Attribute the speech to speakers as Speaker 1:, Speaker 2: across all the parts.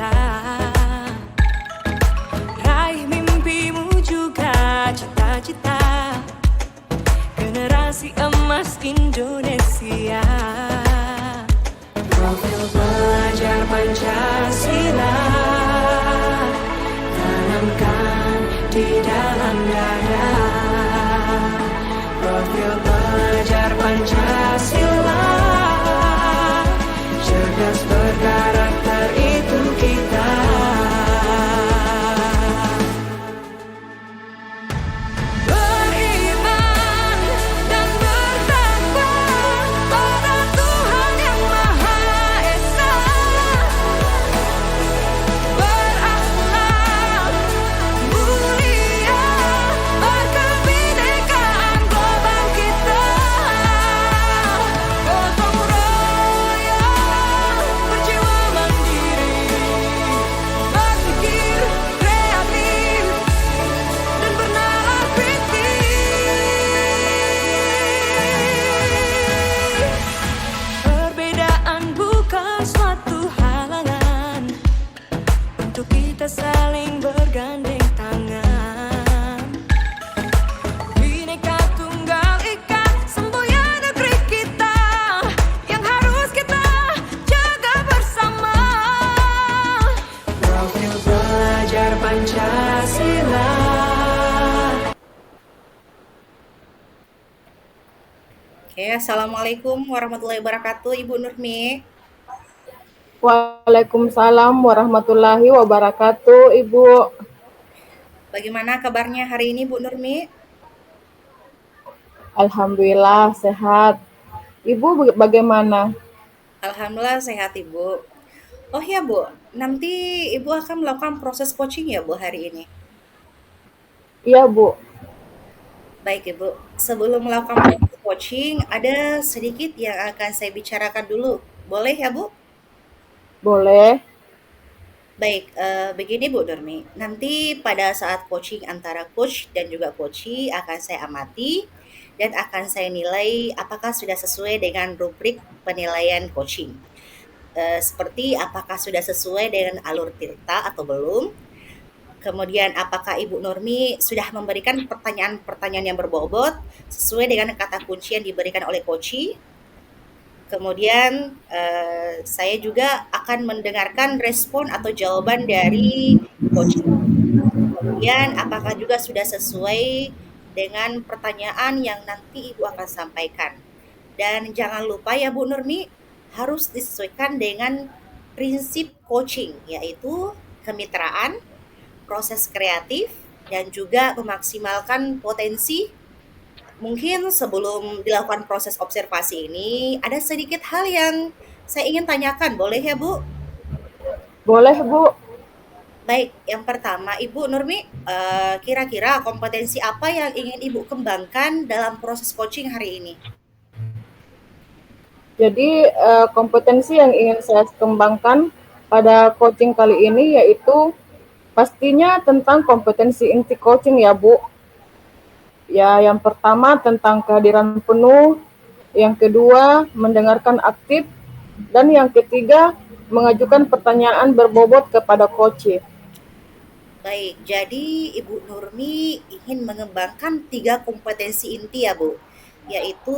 Speaker 1: kita. Raih mimpimu juga cita-cita, generasi emas Indonesia. Profil pelajar Pancasila tanamkan di dalam dada. Profil pelajar Pancasila, cerdas berkarakter itu kita. Beriman dan bertakwa pada Tuhan Yang Maha Esa, berakhlak mulia, berkebinekaan global kita. Gotong royong, berjiwa mandiri, berpikir kreatif dan bernalar kritis. Perbedaan bukan suatu halangan untuk kita saling bergandeng tangan. Bhinneka Tunggal Ika, semboyan negeri kita yang harus kita jaga bersama. Profil pelajar Pancasila.
Speaker 2: Oke, Assalamualaikum warahmatullahi wabarakatuh, Ibu Nurmi.
Speaker 3: Waalaikumsalam warahmatullahi wabarakatuh, Ibu.
Speaker 2: Bagaimana kabarnya hari ini, Bu Nurmi?
Speaker 3: Alhamdulillah sehat. Ibu bagaimana?
Speaker 2: Alhamdulillah sehat, Ibu. Oh ya, Bu, nanti Ibu akan melakukan proses coaching ya, Bu, hari ini?
Speaker 3: Iya, Bu.
Speaker 2: Baik, Ibu. Sebelum melakukan proses coaching, ada sedikit yang akan saya bicarakan dulu. Boleh ya, Bu?
Speaker 3: Boleh.
Speaker 2: Baik, begini Bu Nurmi, nanti pada saat coaching antara coach dan juga coachee akan saya amati dan akan saya nilai apakah sudah sesuai dengan rubrik penilaian coaching. Seperti apakah sudah sesuai dengan alur tirta atau belum, kemudian apakah Ibu Nurmi sudah memberikan pertanyaan-pertanyaan yang berbobot sesuai dengan kata kunci yang diberikan oleh coachee. Kemudian saya juga akan mendengarkan respon atau jawaban dari coach. Kemudian apakah juga sudah sesuai dengan pertanyaan yang nanti Ibu akan sampaikan. Dan jangan lupa ya Bu Nurmi, harus disesuaikan dengan prinsip coaching, yaitu kemitraan, proses kreatif, dan juga memaksimalkan potensi. Mungkin sebelum dilakukan proses observasi ini, ada sedikit hal yang saya ingin tanyakan, boleh ya Bu?
Speaker 3: Boleh, Bu.
Speaker 2: Baik, yang pertama Ibu Nurmi, kira-kira kompetensi apa yang ingin Ibu kembangkan dalam proses coaching hari ini?
Speaker 3: Jadi kompetensi yang ingin saya kembangkan pada coaching kali ini yaitu pastinya tentang kompetensi inti coaching ya, Bu. Ya, yang pertama tentang kehadiran penuh, yang kedua mendengarkan aktif, dan yang ketiga mengajukan pertanyaan berbobot kepada coach.
Speaker 2: Baik, jadi Ibu Nurmi ingin mengembangkan 3 kompetensi inti ya Bu, yaitu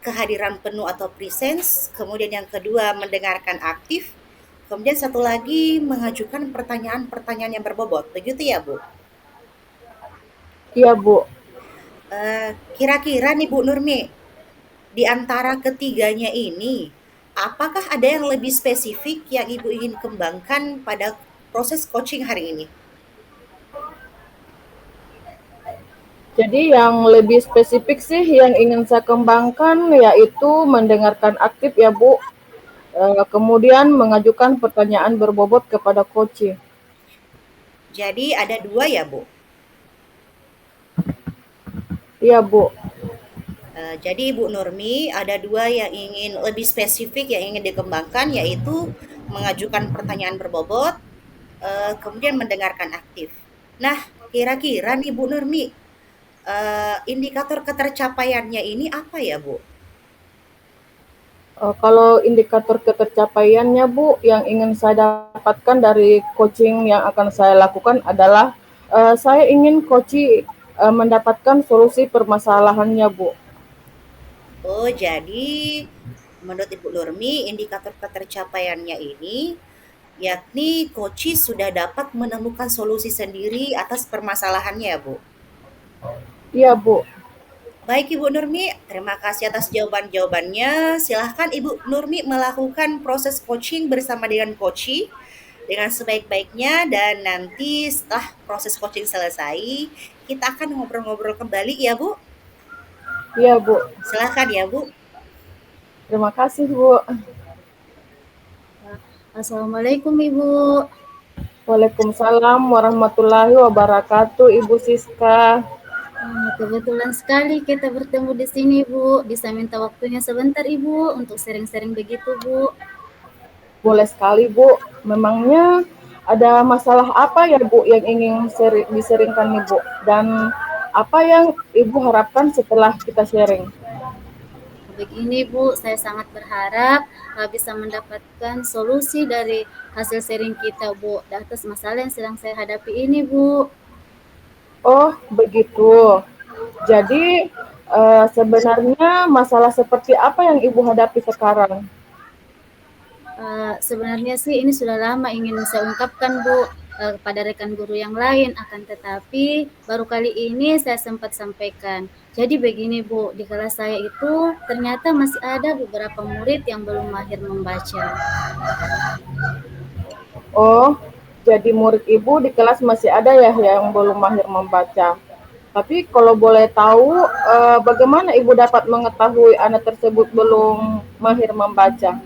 Speaker 2: kehadiran penuh atau presence, kemudian yang kedua mendengarkan aktif, kemudian satu lagi mengajukan pertanyaan-pertanyaan yang berbobot, begitu ya Bu?
Speaker 3: Iya, Bu.
Speaker 2: Kira-kira nih Bu Nurmi, di antara ketiganya ini, apakah ada yang lebih spesifik yang Ibu ingin kembangkan pada proses coaching hari ini?
Speaker 3: Jadi yang lebih spesifik sih yang ingin saya kembangkan yaitu mendengarkan aktif ya, Bu. Kemudian mengajukan pertanyaan berbobot kepada coach.
Speaker 2: Jadi ada 2 ya Bu?
Speaker 3: Iya, Bu.
Speaker 2: Jadi Ibu Nurmi ada 2 yang ingin lebih spesifik yang ingin dikembangkan, yaitu mengajukan pertanyaan berbobot, kemudian mendengarkan aktif. Nah, kira-kira nih Bu Nurmi, indikator ketercapaiannya ini apa ya Bu?
Speaker 3: Kalau indikator ketercapaiannya Bu, yang ingin saya dapatkan dari coaching yang akan saya lakukan adalah saya ingin coach mendapatkan solusi permasalahannya Bu.
Speaker 2: Oh, jadi menurut Ibu Nurmi, indikator ketercapaiannya ini yakni Koci sudah dapat menemukan solusi sendiri atas permasalahannya ya, Bu?
Speaker 3: Iya Bu.
Speaker 2: Baik Ibu Nurmi, terima kasih atas jawaban-jawabannya. Silahkan Ibu Nurmi melakukan proses coaching bersama dengan Koci dengan sebaik-baiknya dan nanti setelah proses coaching selesai, kita akan ngobrol-ngobrol kembali ya Bu.
Speaker 3: Iya Bu.
Speaker 2: Silahkan ya Bu.
Speaker 3: Terima kasih Bu.
Speaker 4: Assalamualaikum Ibu.
Speaker 3: Waalaikumsalam warahmatullahi wabarakatuh Ibu Siska.
Speaker 4: Kebetulan sekali kita bertemu di sini Bu. Bisa minta waktunya sebentar Ibu untuk sharing-sharing begitu Bu.
Speaker 3: Boleh sekali Bu. Memangnya ada masalah apa ya Bu yang ingin diseringkan nih Bu? Dan apa yang Ibu harapkan setelah kita sharing?
Speaker 4: Begini Bu, saya sangat berharap bisa mendapatkan solusi dari hasil sharing kita Bu atas masalah yang sedang saya hadapi ini Bu.
Speaker 3: Oh, begitu. Jadi sebenarnya masalah seperti apa yang Ibu hadapi sekarang?
Speaker 4: Sebenarnya sih ini sudah lama ingin saya ungkapkan Bu kepada rekan guru yang lain, akan tetapi baru kali ini saya sempat sampaikan. Jadi begini Bu, di kelas saya itu ternyata masih ada beberapa murid yang belum mahir membaca.
Speaker 3: Oh, jadi murid Ibu di kelas masih ada ya yang belum mahir membaca. Tapi kalau boleh tahu, bagaimana Ibu dapat mengetahui anak tersebut belum mahir membaca?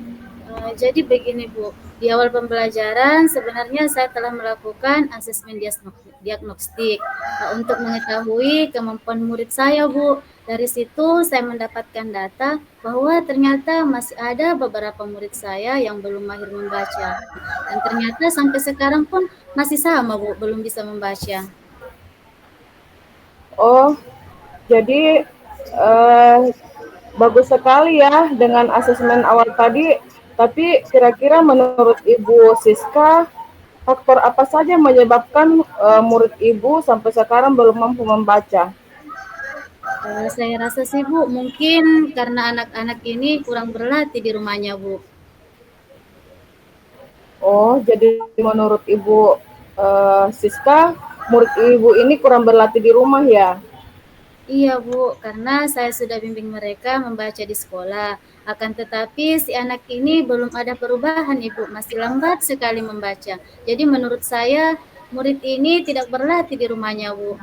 Speaker 4: Jadi begini Bu, di awal pembelajaran sebenarnya saya telah melakukan asesmen diagnostik untuk mengetahui kemampuan murid saya Bu. Dari situ saya mendapatkan data bahwa ternyata masih ada beberapa murid saya yang belum mahir membaca. Dan ternyata sampai sekarang pun masih sama Bu, belum bisa membaca.
Speaker 3: Oh, jadi bagus sekali ya dengan asesmen awal tadi. Tapi kira-kira menurut Ibu Siska, faktor apa saja yang menyebabkan murid Ibu sampai sekarang belum mampu membaca?
Speaker 4: Saya rasa sih Bu, mungkin karena anak-anak ini kurang berlatih di rumahnya Bu.
Speaker 3: Oh, jadi menurut Ibu Siska, murid Ibu ini kurang berlatih di rumah ya?
Speaker 4: Iya Bu, karena saya sudah bimbing mereka membaca di sekolah. Akan tetapi si anak ini belum ada perubahan Ibu, masih lambat sekali membaca. Jadi menurut saya murid ini tidak berlatih di rumahnya Bu.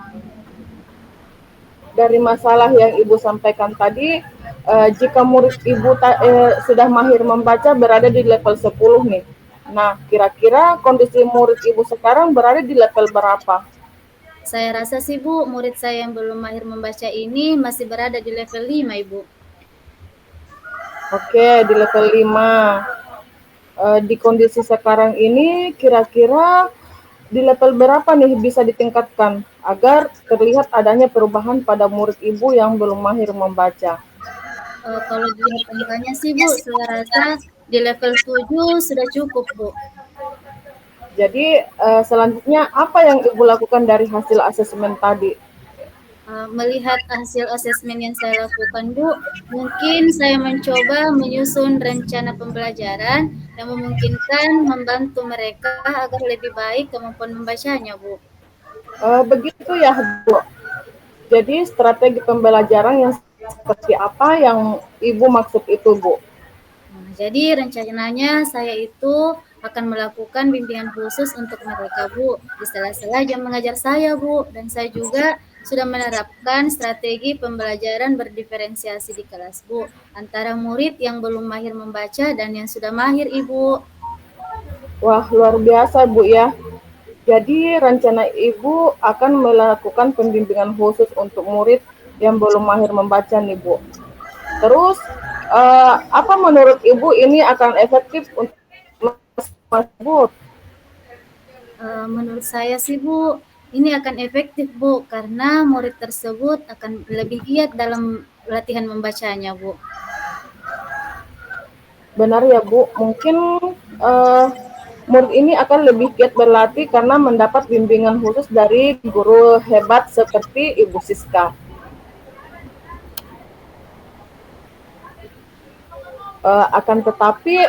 Speaker 3: Dari masalah yang Ibu sampaikan tadi, jika murid Ibu sudah mahir membaca berada di level 10 nih. Nah, kira-kira kondisi murid Ibu sekarang berada di level berapa?
Speaker 4: Saya rasa sih Bu, murid saya yang belum mahir membaca ini masih berada di level 5 Ibu.
Speaker 3: Oke, di level 5. Di kondisi sekarang ini kira-kira di level berapa nih bisa ditingkatkan agar terlihat adanya perubahan pada murid Ibu yang belum mahir membaca?
Speaker 4: Kalau dilihat angkanya sih Bu, saya rasa di level 7 sudah cukup Bu.
Speaker 3: Jadi selanjutnya apa yang Ibu lakukan dari hasil asesmen tadi?
Speaker 4: Melihat hasil asesmen yang saya lakukan Bu, mungkin saya mencoba menyusun rencana pembelajaran yang memungkinkan membantu mereka agar lebih baik kemampuan membacanya Bu.
Speaker 3: Begitu ya Bu. Jadi strategi pembelajaran yang seperti apa yang Ibu maksud itu Bu?
Speaker 4: Jadi rencananya saya itu akan melakukan bimbingan khusus untuk mereka Bu, di sela-sela jam mengajar saya Bu, dan saya juga sudah menerapkan strategi pembelajaran berdiferensiasi di kelas Bu, antara murid yang belum mahir membaca dan yang sudah mahir Ibu.
Speaker 3: Wah, luar biasa Bu ya. Jadi rencana Ibu akan melakukan pembimbingan khusus untuk murid yang belum mahir membaca nih Bu. Terus apa menurut Ibu ini akan efektif untuk Mas Bu?
Speaker 4: Menurut saya sih Bu, ini akan efektif Bu, karena murid tersebut akan lebih giat dalam latihan membacanya Bu.
Speaker 3: Benar ya Bu, mungkin eh, murid ini akan lebih giat berlatih karena mendapat bimbingan khusus dari guru hebat seperti Ibu Siska. Akan tetapi,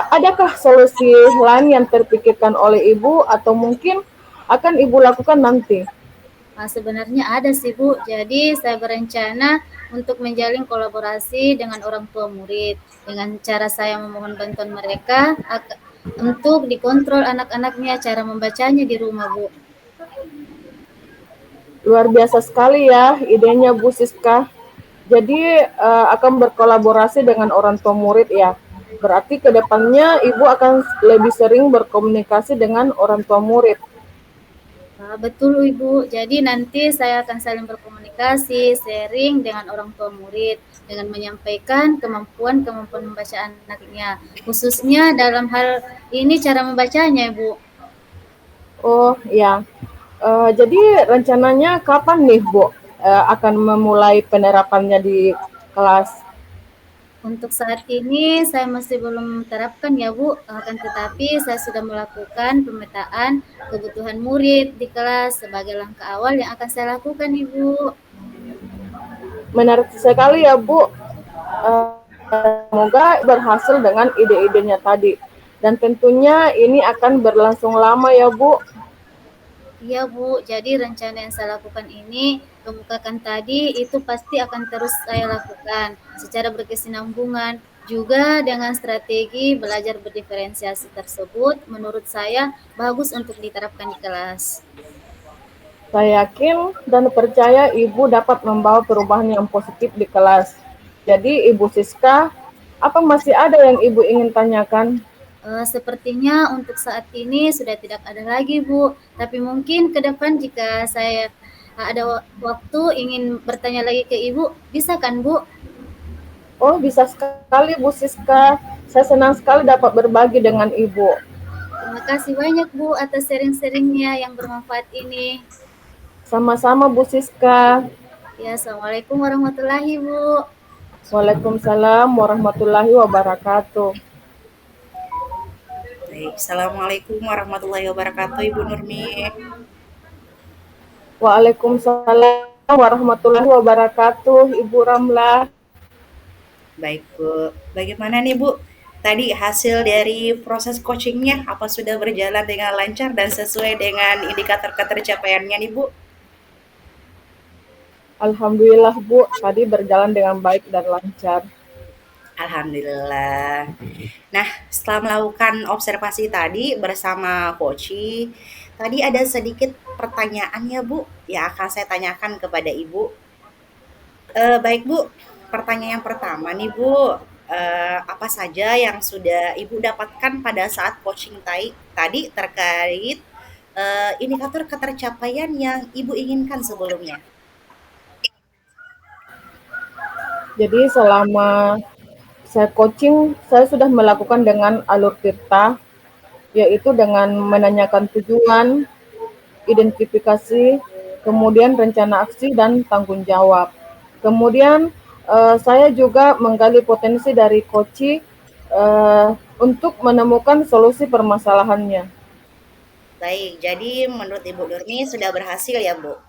Speaker 3: adakah solusi lain yang terpikirkan oleh Ibu atau mungkin akan Ibu lakukan nanti?
Speaker 4: Sebenarnya ada sih Bu, jadi saya berencana untuk menjalin kolaborasi dengan orang tua murid. Dengan cara saya memohon bantuan mereka untuk dikontrol anak-anaknya cara membacanya di rumah Bu.
Speaker 3: Luar biasa sekali ya idenya Bu Siska. Jadi akan berkolaborasi dengan orang tua murid ya. Berarti ke depannya Ibu akan lebih sering berkomunikasi dengan orang tua murid.
Speaker 4: Betul Ibu, jadi nanti saya akan saling berkomunikasi, sharing dengan orang tua murid dengan menyampaikan kemampuan-kemampuan membaca anaknya, khususnya dalam hal ini cara membacanya Ibu.
Speaker 3: Oh ya, jadi rencananya kapan nih Bu akan memulai penerapannya di kelas?
Speaker 4: Untuk saat ini saya masih belum terapkan ya Bu, akan tetapi saya sudah melakukan pemetaan kebutuhan murid di kelas sebagai langkah awal yang akan saya lakukan Ibu.
Speaker 3: Menarik sekali ya Bu. Semoga berhasil dengan ide-idenya tadi. Dan tentunya ini akan berlangsung lama ya Bu.
Speaker 4: Iya Bu, jadi rencana yang saya lakukan ini, kemukakan tadi itu pasti akan terus saya lakukan secara berkesinambungan. Juga dengan strategi belajar berdiferensiasi tersebut, menurut saya bagus untuk diterapkan di kelas.
Speaker 3: Saya yakin dan percaya Ibu dapat membawa perubahan yang positif di kelas. Jadi Ibu Siska, apa masih ada yang Ibu ingin tanyakan?
Speaker 4: Sepertinya untuk saat ini sudah tidak ada lagi Bu, tapi mungkin ke depan jika saya ada waktu ingin bertanya lagi ke Ibu, bisa kan Bu?
Speaker 3: Oh, bisa sekali Bu Siska. Saya senang sekali dapat berbagi dengan Ibu.
Speaker 4: Terima kasih banyak Bu atas sharing-sharingnya yang bermanfaat ini.
Speaker 3: Sama-sama Bu Siska.
Speaker 4: Ya, Assalamualaikum warahmatullahi Bu.
Speaker 3: Waalaikumsalam warahmatullahi wabarakatuh.
Speaker 2: Baik, Assalamualaikum warahmatullahi wabarakatuh, Ibu Nurmi.
Speaker 3: Waalaikumsalam warahmatullahi wabarakatuh, Ibu Ramlah.
Speaker 2: Baik, Bu. Bagaimana nih, Bu? Tadi hasil dari proses coachingnya, apa sudah berjalan dengan lancar dan sesuai dengan indikator ketercapaiannya nih, Bu?
Speaker 3: Alhamdulillah Bu, tadi berjalan dengan baik dan lancar.
Speaker 2: Alhamdulillah. Nah, setelah melakukan observasi tadi bersama Koci, tadi ada sedikit pertanyaan ya, Bu, yang akan saya tanyakan kepada Ibu. Baik Bu, pertanyaan yang pertama nih Bu, apa saja yang sudah Ibu dapatkan pada saat coaching tadi terkait indikator ketercapaian yang Ibu inginkan sebelumnya?
Speaker 3: Jadi selama saya coaching, saya sudah melakukan dengan alur tirta, yaitu dengan menanyakan tujuan, identifikasi, kemudian rencana aksi dan tanggung jawab. Kemudian saya juga menggali potensi dari coach untuk menemukan solusi permasalahannya.
Speaker 2: Baik, jadi menurut Ibu Nurmi sudah berhasil ya Bu?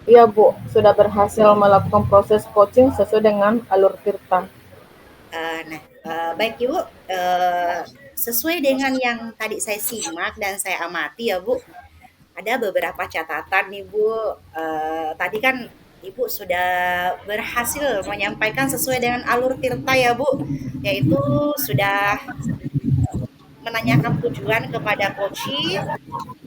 Speaker 3: Iya Bu, sudah berhasil melakukan proses coaching sesuai dengan alur tirta.
Speaker 2: Baik Ibu, sesuai dengan yang tadi saya simak dan saya amati ya Bu, ada beberapa catatan nih Bu. Tadi kan Ibu sudah berhasil menyampaikan sesuai dengan alur tirta ya Bu, yaitu sudah menanyakan tujuan kepada koci,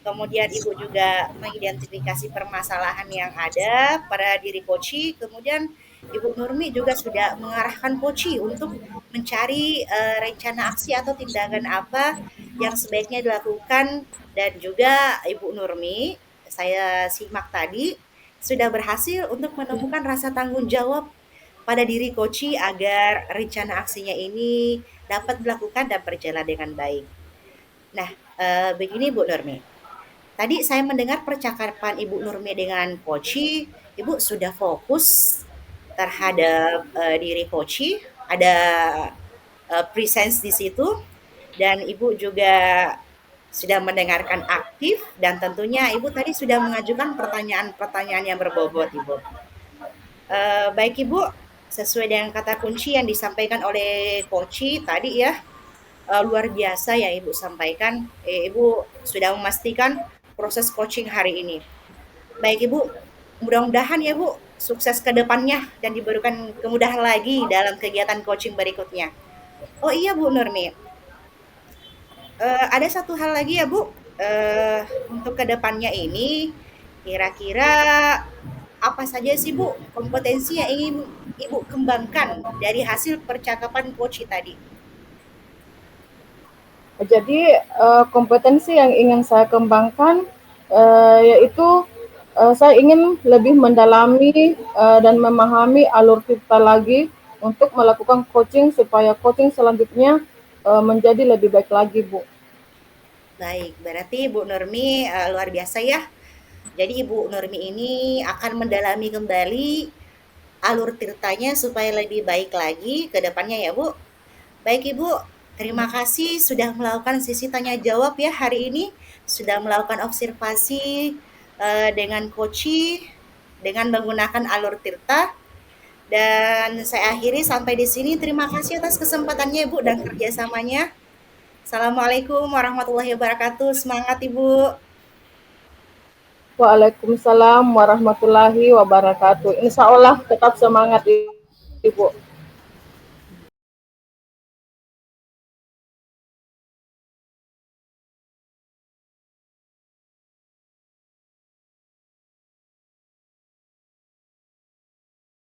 Speaker 2: kemudian Ibu juga mengidentifikasi permasalahan yang ada pada diri koci, kemudian Ibu Nurmi juga sudah mengarahkan koci untuk mencari rencana aksi atau tindakan apa yang sebaiknya dilakukan, dan juga Ibu Nurmi, saya simak tadi, sudah berhasil untuk menemukan rasa tanggung jawab pada diri koci agar rencana aksinya ini dapat dilakukan dan berjalan dengan baik. Nah, begini Bu Nurmi. Tadi saya mendengar percakapan Ibu Nurmi dengan Koci, Ibu sudah fokus terhadap diri Koci, ada presence di situ, dan Ibu juga sudah mendengarkan aktif, dan tentunya Ibu tadi sudah mengajukan pertanyaan-pertanyaan yang berbobot, Ibu. Baik Ibu, sesuai dengan kata kunci yang disampaikan oleh Koci tadi ya, luar biasa ya Ibu sampaikan. Ibu sudah memastikan proses coaching hari ini. Baik Ibu, mudah-mudahan ya Bu, sukses ke depannya dan diberikan kemudahan lagi dalam kegiatan coaching berikutnya. Oh iya Bu Nurmi, ada satu hal lagi ya Bu, untuk ke depannya ini, kira-kira apa saja sih Bu kompetensi yang ingin Ibu kembangkan dari hasil percakapan coach tadi?
Speaker 3: Jadi kompetensi yang ingin saya kembangkan yaitu saya ingin lebih mendalami dan memahami alur kita lagi untuk melakukan coaching supaya coaching selanjutnya menjadi lebih baik lagi, Bu.
Speaker 2: Baik, berarti Bu Nurmi luar biasa ya. Jadi Ibu Nurmi ini akan mendalami kembali alur tirtanya supaya lebih baik lagi ke depannya ya Bu. Baik Ibu, terima kasih sudah melakukan sesi tanya jawab ya hari ini, sudah melakukan observasi dengan Koci dengan menggunakan alur tirta. Dan saya akhiri sampai di sini. Terima kasih atas kesempatannya Ibu dan kerjasamanya. Assalamualaikum warahmatullahi wabarakatuh. Semangat Ibu.
Speaker 3: Waalaikumsalam warahmatullahi wabarakatuh. Insya Allah tetap semangat, Ibu.